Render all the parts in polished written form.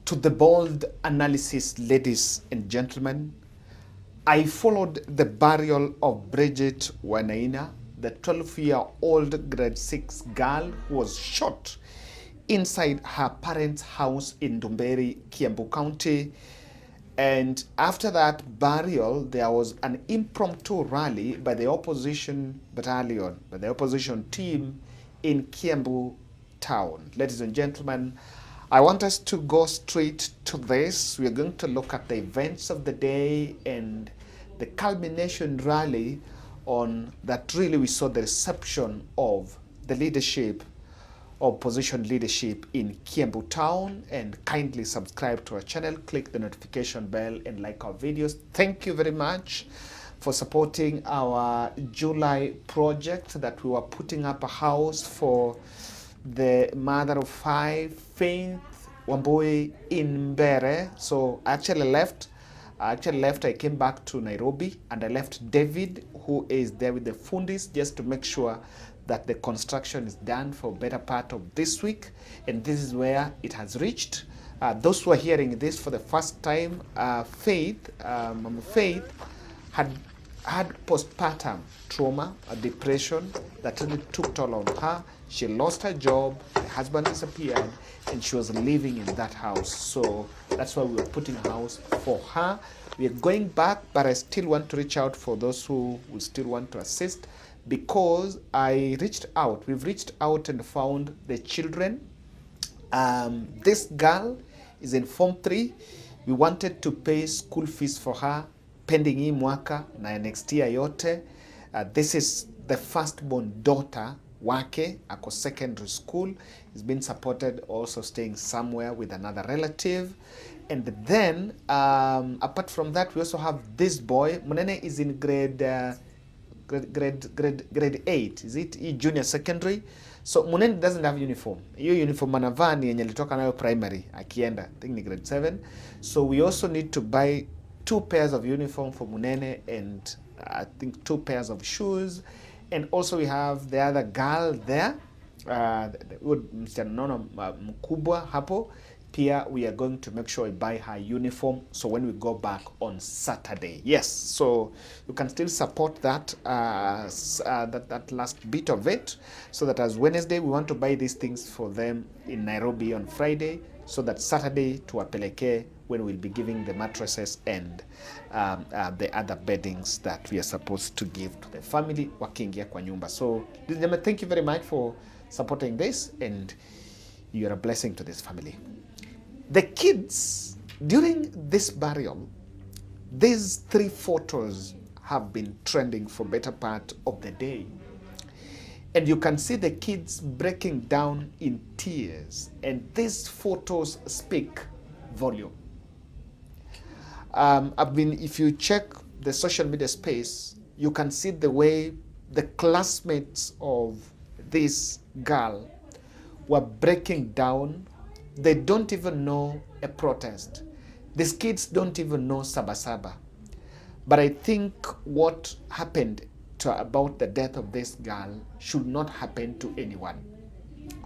To the bold analysis, ladies and gentlemen, I followed the burial of Bridget Wanaina, the 12-year-old grade 6 girl who was shot inside her parents' house in Ndumberi, Kiambu County. And after that burial, there was an impromptu rally by the opposition battalion, by the opposition team in Kiambu town. Ladies and gentlemen, I want us to go straight to this. We are going to look at the events of the day and the culmination rally on that. Really, we saw the reception of the leadership, opposition leadership in Kiambu town. And kindly subscribe to our channel, click the notification bell and like our videos. Thank you very much for supporting our July project that we were putting up a house for the mother of 5, Faith Wambui in Mbere. So I actually left. I came back to Nairobi and I left David, who is there with the fundis, just to make sure that the construction is done for better part of this week. And this is where it has reached. Those who are hearing this for the first time, Faith had postpartum trauma, a depression that really took toll on her. She lost her job, her husband disappeared, and she was living in that house. So that's why we were putting a house for her. We are going back, but I still want to reach out for those who will still want to assist, because we've reached out and found the children. This girl is in Form 3. We wanted to pay school fees for her pending hii mwaka na next year yote. This is the firstborn daughter wake, ako secondary school. He's been supported, also staying somewhere with another relative. And then, apart from that, we also have this boy. Munene is in grade 8. Is it junior secondary? So Munene doesn't have uniform. Hiyo uniform anavaa ni yenye alitoka nayo primary akienda. I think ni grade 7. So we also need to buy 2 pairs of uniform for Munene and I think 2 pairs of shoes. And also we have the other girl there, msichana mkubwa hapo. Pia we are going to make sure we buy her uniform, so when we go back on Saturday. Yes, so you can still support that that last bit of it, so that as Wednesday we want to buy these things for them in Nairobi on Friday, so that Saturday tuwapeleke when we'll be giving the mattresses and the other beddings that we are supposed to give to the family wakiingia kwa nyumba. So thank you very much for supporting this, and you're a blessing to this family. The kids, during this burial, these 3 photos have been trending for better part of the day. And you can see the kids breaking down in tears. And these photos speak volume. If you check the social media space, you can see the way the classmates of this girl were breaking down. They don't even know a protest. These kids don't even know Sabasaba. But I think what happened about the death of this girl should not happen to anyone.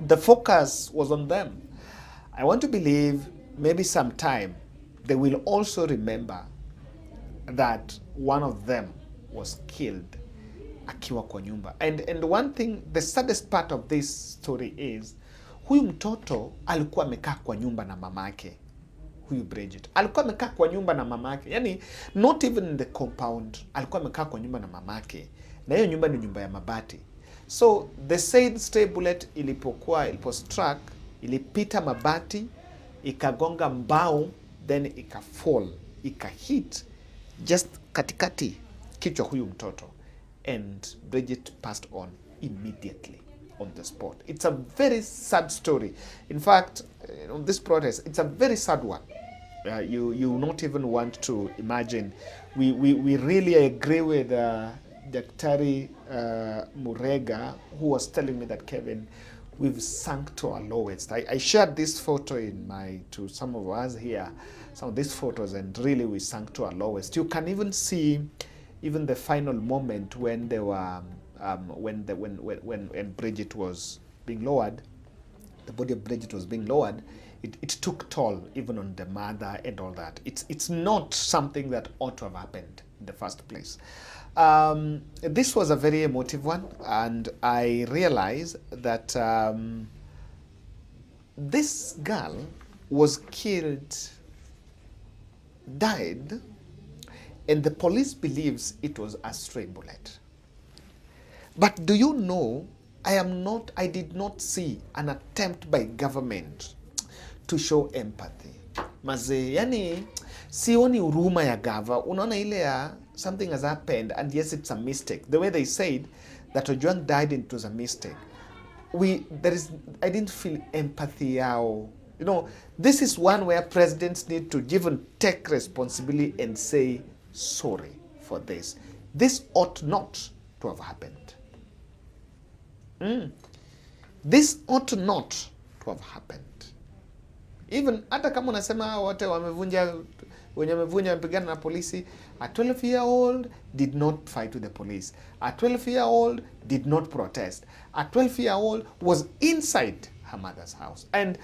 The focus was on them. I want to believe maybe sometime they will also remember that one of them was killed akiwa kwa nyumba. And one thing, the saddest part of this story is, huyu mtoto alikuwa amekaa kwa nyumba na mamake. Huyu Bridget alikuwa amekaa kwa nyumba na mamake. Yani not even in the compound. Alikuwa amekaa kwa nyumba na mamake. Na hiyo nyumba ni nyumba ya mabati. So the said stray bullet ilipostruck, ilipita mabati, ikagonga mbao, then ikafall, ikahit just katikati kichwa huyu mtoto. And Bridget passed on immediately on the spot. It's a very sad story. In fact, on this protest, it's a very sad one. You not even want to imagine. We really agree with Daktari Murega, who was telling me that, Kevin, we've sunk to our lowest. I shared this photo to some of us here, some of these photos, and really we sunk to our lowest. You can even see even the final moment when they were when Bridget was being lowered, the body of Bridget was being lowered, it took toll even on the mother and all that. It's not something that ought to have happened in the first place. This was a very emotive one, and I realized that this girl was killed, died, and the police believes it was a stray bullet. But do you know, I did not see an attempt by government to show empathy. Maze, yani, sioni huruma ya gava. Unaona ile ya something has happened and yes, it's a mistake. The way they said that Ojwang died, it was a mistake. I didn't feel empathy yao. You know, this is one where presidents need to even take responsibility and say sorry for this. This ought not to have happened. This ought not to have happened. Even hata kama unasema wote wamevunja, wenye wamevunja wamepigana na polisi, a 12-year-old did not fight with the police. A 12-year-old did not protest. A 12-year-old was inside her mother's house. And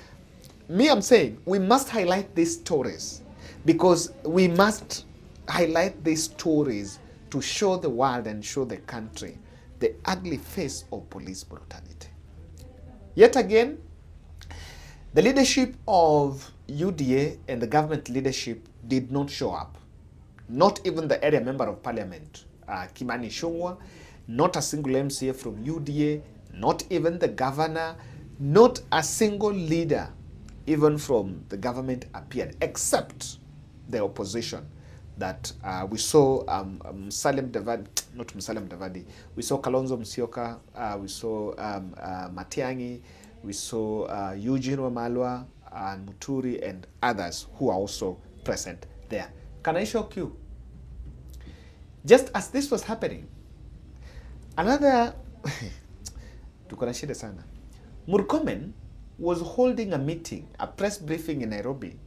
me, I'm saying we must highlight these stories, because we must highlight these stories to show the world and show the country the ugly face of police brutality. Yet again, the leadership of UDA and the government leadership did not show up. Not even the area member of parliament, Kimani Ichung'wah, not a single MCA from UDA, not even the governor, not a single leader, even from the government, appeared, except the opposition. That we saw Musalia Mudavadi, not Musalia Mudavadi, we saw Kalonzo Musyoka, we saw Matian'gi, we saw Eugene Wamalwa and Muturi and others who are also present there. Can I shock you? Just as this was happening, another tuko na shida sana. Murkomen was holding a meeting, a press briefing in Nairobi,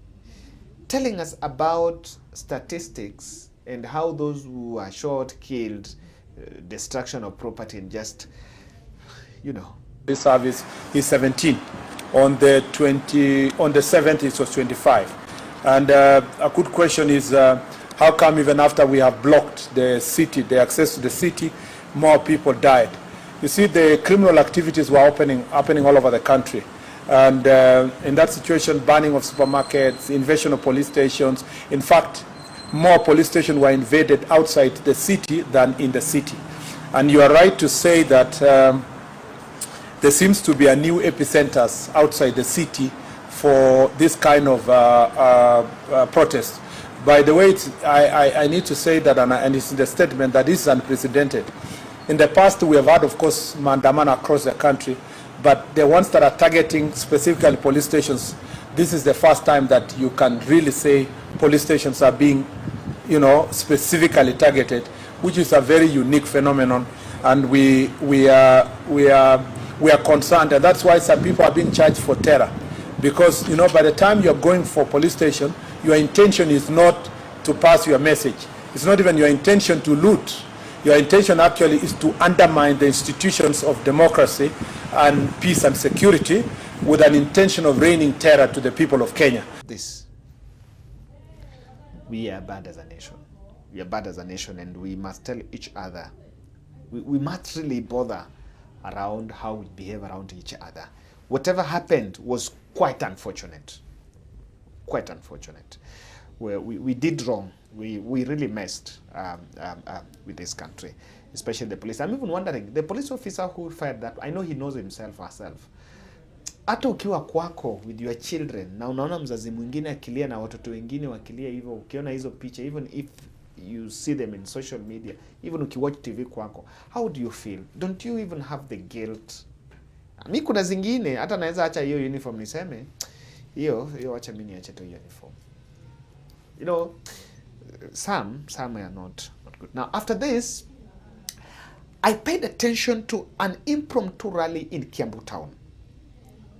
telling us about statistics and how those who are shot, killed, destruction of property, and just, you know. This service is 17. On the 7th it was 25. And a good question is, how come even after we have blocked the city, the access to the city, more people died? You see, the criminal activities were happening all over the country. And in that situation, burning of supermarkets, invasion of police stations. In fact, more police stations were invaded outside the city than in the city. And you are right to say that there seems to be a new epicenters outside the city for this kind of protest. By the way, I need to say that, and it's in the statement, that this is unprecedented. In the past, we have had, of course, maandamano across the country, but the ones that are targeting specifically police stations, this is the first time that you can really say police stations are being, specifically targeted, which is a very unique phenomenon, and we are concerned, and that's why some people are being charged for terror, because by the time you're going for police station, your intention is not to pass your message. It's not even your intention to loot. Your intention actually is to undermine the institutions of democracy and peace and security with an intention of raining terror to the people of Kenya. We are bad as a nation. We are bad as a nation, and we must tell each other. We must really bother around how we behave around each other. Whatever happened was quite unfortunate. Quite unfortunate. We did wrong. We really messed with this country, especially the police. I'm even wondering, the police officer who fired that, I know he knows himself herself. Hata ukiwa kwako with your children na unaona mzazi mwingine akilia na watoto wengine wakilia hivyo, ukiona hizo picha, even if you see them in social media, even ukiwatch TV kwako, how do you feel? Don't you even have the guilt? Mi kuna zingine hata naweza acha hiyo uniform niseme hiyo acha mimi niache tu uniform. Some are not good. Now, after this, I paid attention to an impromptu rally in Kiambu town.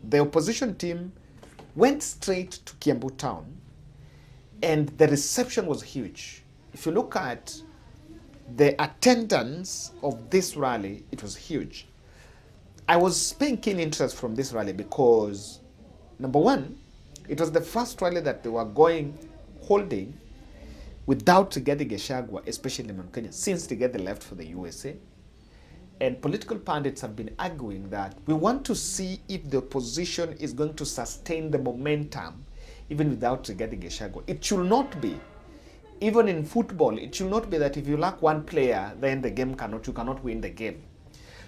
The opposition team went straight to Kiambu town, and the reception was huge. If you look at the attendance of this rally, it was huge. I was paying keen interest from this rally because, number one, It was the first rally that they were holding without Rigathi Gachagua, especially in Kenya, since Rigathi left for the USA. And political pundits have been arguing that we want to see if the opposition is going to sustain the momentum even without Rigathi Gachagua. It should not be. Even in football, it should not be that if you lack one player, then the game you cannot win the game.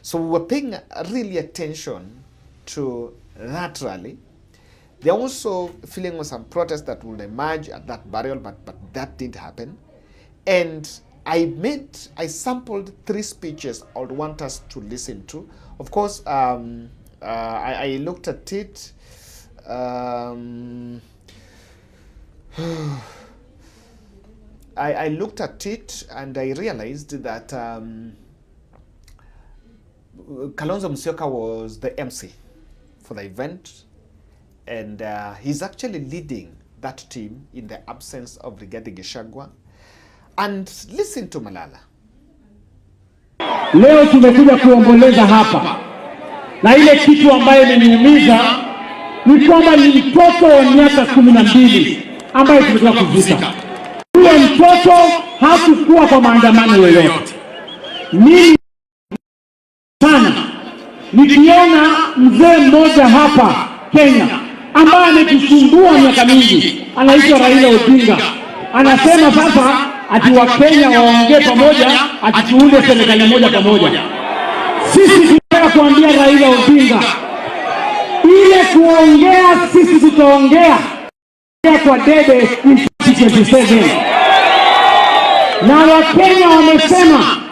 So we were paying really attention to that rally. They're also feeling with some protests that would emerge at that burial, but that didn't happen. And I sampled 3 speeches I would want us to listen to. Of course, I looked at it. I looked at it and I realized that Kalonzo Musyoka was the MC for the event, and he's actually leading that team in the absence of Rigathi Gachagua. And listen to Malala. Leo tumekuja kuomboleza hapa, na ile kitu ambayo imeniumiza ni kwamba ni mtoto wa miaka 12 ambaye tumetoka kuzika. Huyo mtoto hakukuwa kwa maandamano yoyote. Mimi sana nikiona mzee mmoja hapa Kenya ambaye ametusumbua miaka mingi, anaitwa Raila Odinga, anasema sasa ati Wakenya waongee pamoja, ati tuunde serikali moja pamoja. Sisi tunataka kuambia Raila Odinga, ile kuongea sisi tutaongea kwa debe 2027. Na Wakenya wamesema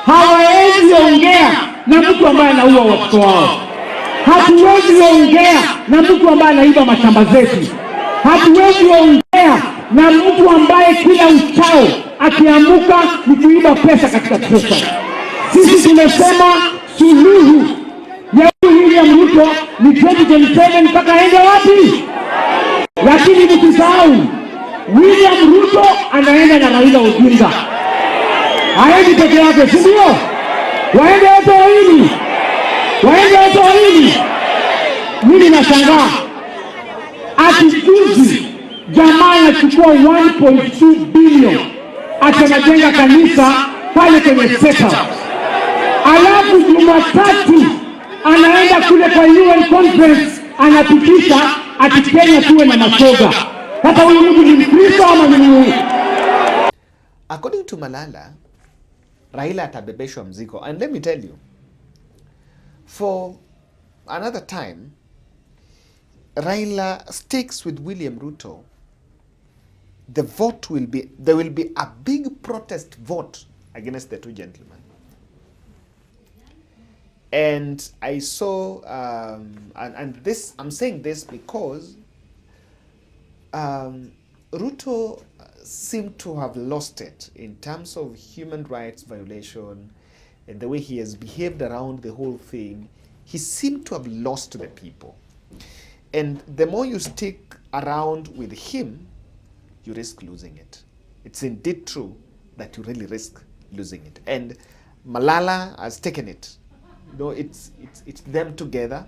hawawezi ongea na mtu ambaye anaua watoto wao. Hatuwezi ongea na mtu ambaye anaiba mashamba zetu. Hatuwezi ongea na mtu ambaye kila uchao akiamuka ni kuiba pesa katika pesa. Sisi tumesema suluhu ya William Ruto ni 2027 mpaka aende wapi? Lakini mkisahau William Ruto anaenda na Raila Odinga. Haendi peke yake, si ndio? Waende wote wawili. Waende wote wawili. Mimi nashangaa. Atijuzi jamaa anachukua 1.2 billion atanajenga kanisa pale kwenye Seta. Alafu Jumatatu anaenda kule kwa UN conference anapitisha ati Kenya tuwe na masoga. Hata huyu mtu ni Mkristo ama ni Mungu? According to Malala, Raila atabebeshwa mzigo. And let me tell you, for another time, Raila sticks with William Ruto, there will be a big protest vote against the 2 gentlemen. And I saw, and this, I'm saying this because Ruto seemed to have lost it in terms of human rights violation and the way he has behaved around the whole thing. He seemed to have lost the people. And the more you stick around with him, you risk losing it. It's indeed true that you really risk losing it. And Malala has taken it. You know, it's them together.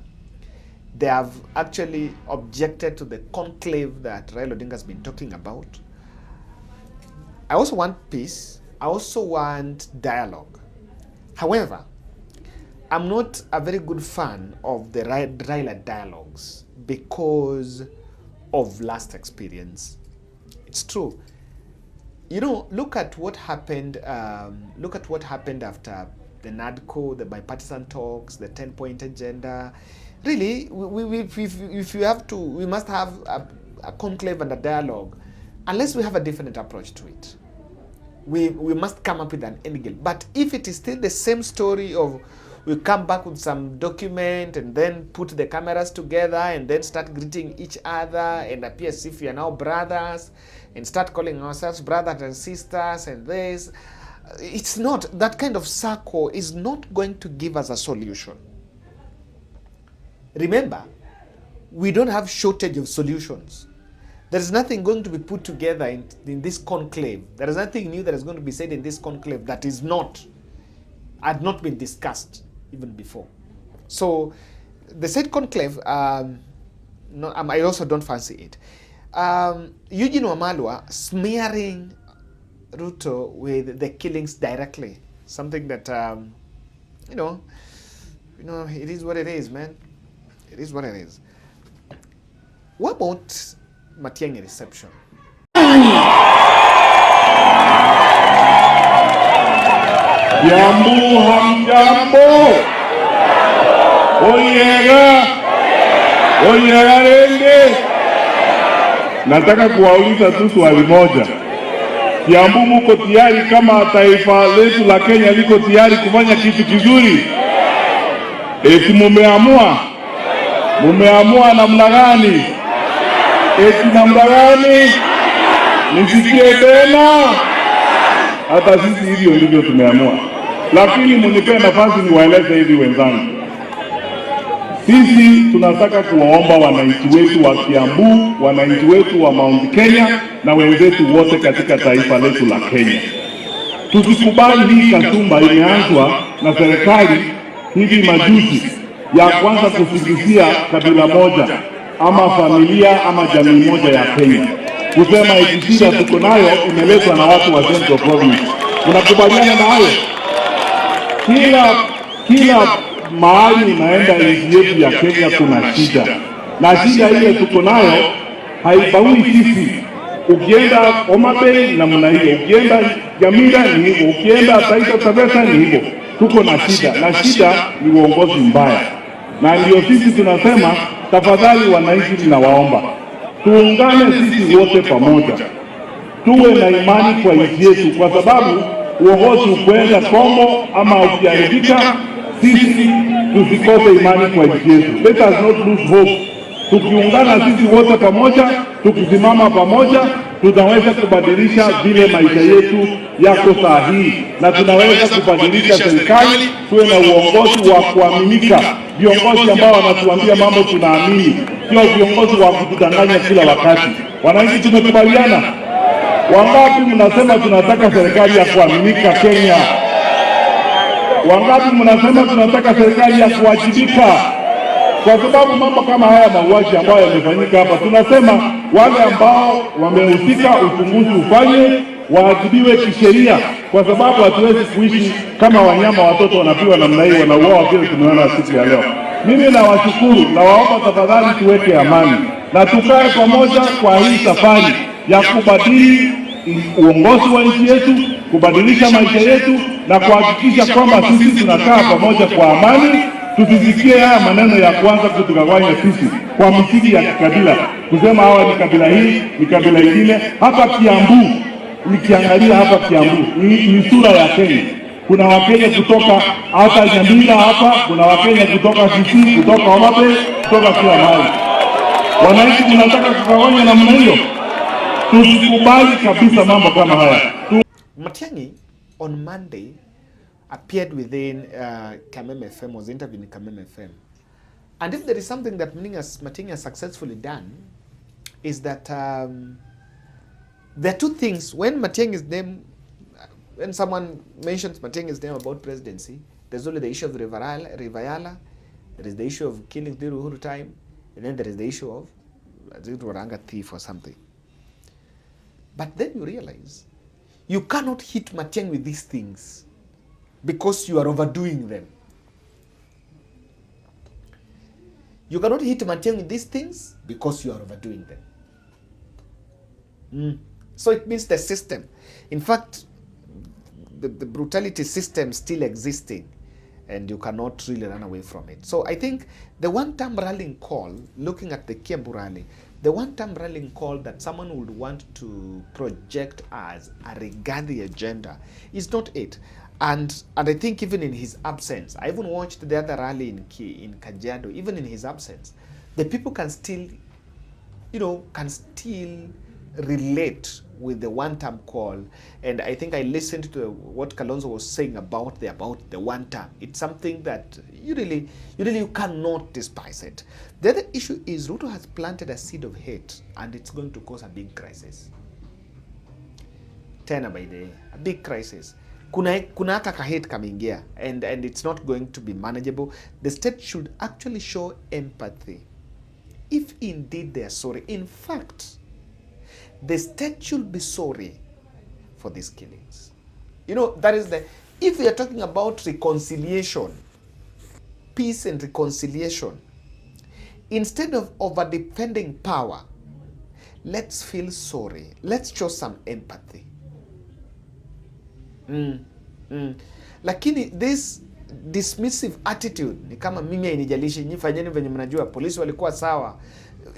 They have actually objected to the conclave that Raila Odinga has been talking about. I also want peace. I also want dialogue. However, I'm not a very good fan of the Raila dialogues because of last experience. It's true. You know, look at what happened. Look at what happened after the NADCO, the bipartisan talks, the 10-point agenda. Really, if you have to, we must have a conclave and a dialogue. Unless we have a different approach to it, we must come up with an end game. But if it is still the same story of we come back with some document and then put the cameras together and then start greeting each other and appear as if we are now brothers and start calling ourselves brothers and sisters and this, it's not, that kind of circle is not going to give us a solution. Remember, we don't have shortage of solutions. There is nothing going to be put together in this conclave. There is nothing new that is going to be said in this conclave that had not been discussed even before. So the said conclave, no, I also don't fancy it. Eugene Wamalwa smearing Ruto with the killings directly, something that you know, it is what it is, man. It is what it is. What about Matiangi reception? Kiambu hamjambo. Oyega rende. Nataka kuwauliza tu swali moja. Kiambu muko tayari kama taifa letu la Kenya liko tayari kufanya kitu kizuri? Eti mumeamua namna gani? Eti namna gani? Nisikie tena. Hata sisi hivyo ndivyo tumeamua. Lakini mnipe nafasi niwaeleze hivi wenzangu. Sisi tunataka kuwaomba wananchi wetu wa Kiambu, wananchi wetu wa Mount Kenya na wenzetu wote katika taifa letu la Kenya. Tusikubali hii kasumba imeanzwa na serikali hivi majuzi ya kwanza kusingizia kabila moja ama familia ama jamii moja ya Kenya. Kusema ikishida tuko nayo imeletwa na watu wa Central Province. Tunakubaliana na hayo? Kila mahali unaenda nchi yetu ya Kenya kuna shida. Na shida ile tuko nayo haibaui sisi. Ukienda Homa Bay namna hiyo, ukienda Nyamira ni hivyo, ukienda Taita Taveta ni hivyo. Tuko na shida. Na shida ni uongozi mbaya. Na ndio sisi tunasema tafadhali wananchi ninawaomba. Tuungane sisi wote pamoja. Tuwe na imani kwa nchi yetu kwa sababu uongozi ukwenda kombo ama ukiharibika sisi tusikose imani kwa nchi yetu. Let us not lose hope. Tukiungana sisi wote pamoja, tukisimama pamoja, tunaweza kubadilisha vile maisha yetu yako sahihi na tunaweza kubadilisha serikali, tuwe na uongozi wa kuaminika, viongozi ambao wanatuambia mambo tunaamini, sio viongozi wa kutudanganya kila wakati. Wananchi tumekubaliana? Wangapi mnasema tunataka serikali ya kuaminika Kenya? Wangapi mnasema tunataka serikali ya kuwajibika? Kwa sababu mambo kama haya mauaji ambayo yamefanyika hapa, tunasema wale ambao wamehusika uchunguzi ufanye, waadhibiwe kisheria, kwa sababu hatuwezi kuishi kama wanyama, watoto wanapiwa namna hii, wanauawa vile tumeona siku ya leo. Mimi nawashukuru na waomba tafadhali tuweke amani na tukae pamoja kwa hii safari ya kubadili uongozi wa nchi yetu, kubadilisha maisha yetu na kuhakikisha kwamba sisi tunakaa pamoja kwa amani. Tusisikie haya maneno ya kwanza kutugawanya sisi kwa misingi ya kikabila, kusema hawa ni kabila hii, ni kabila ingine. Hapa Kiambu, nikiangalia hapa Kiambu ni sura ya Kenya. Kuna Wakenya kutoka hata Nyamira hapa, kuna Wakenya kutoka Kisii, kutoka Homa Bay, kutoka kila mahali. Wananchi tunataka kugawanya namna hiyo? Tusikubali kabisa mambo kama haya. Matiangi on Monday appeared within Kameme FM, was interviewed in Kameme FM. And if there is something that Matiangi has successfully done, is that there are two things. When Matiangi's name, when someone mentions Matiangi's name about presidency, there's only the issue of Rivaala, there is the issue of killing the Uhuru time, and then there is the issue of Waranga thief or something. But then you realize you cannot hit Matiangi with these things because you are overdoing them. You cannot hit Matiangi with these things because you are overdoing them. So it means the system. In fact, the brutality system still existing and you cannot really run away from it. So I think the one-time rallying call, looking at the Kiambu rally, the one-time rallying call that someone would want to project as a Rigathi agenda is not it. And I think even in his absence, I even watched the other rally in Kajiado, even in his absence, the people can still, relate with the one-term call. And I think I listened to what Kalonzo was saying about the one-term. It's something that you cannot despise it. The other issue is Ruto has planted a seed of hate and it's going to cause a big crisis. Tena by the a big crisis. Kuna hata ka hate kameingia and it's not going to be manageable. The state should actually show empathy. if indeed they are sorry. In fact, the state should be sorry for these killings. You know, that is if we are talking about reconciliation, peace and reconciliation, instead of over-defending power, let's feel sorry. Let's show some empathy. Lakini this dismissive attitude ni kama mimi hainijalishi, nyinyi fanyeni venye mnajua, polisi walikuwa sawa,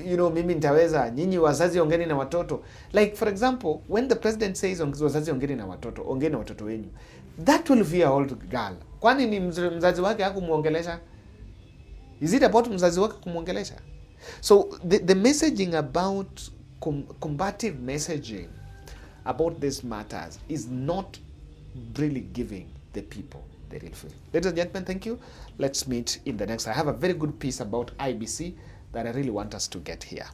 you know, mimi nitaweza, nyinyi wazazi ongeni na watoto. Like for example, when the president says wazazi ongeni na watoto, ongeni na watoto wenyu, that will be a old girl. Kwani ni mzazi wake hakumuongelesha? Is it about mzazi wake kumuongelesha? So the messaging about combative messaging about these matters is not really giving the people the real feel. Ladies and gentlemen, thank you. Let's meet in the next. I have a very good piece about IBC that I really want us to get here.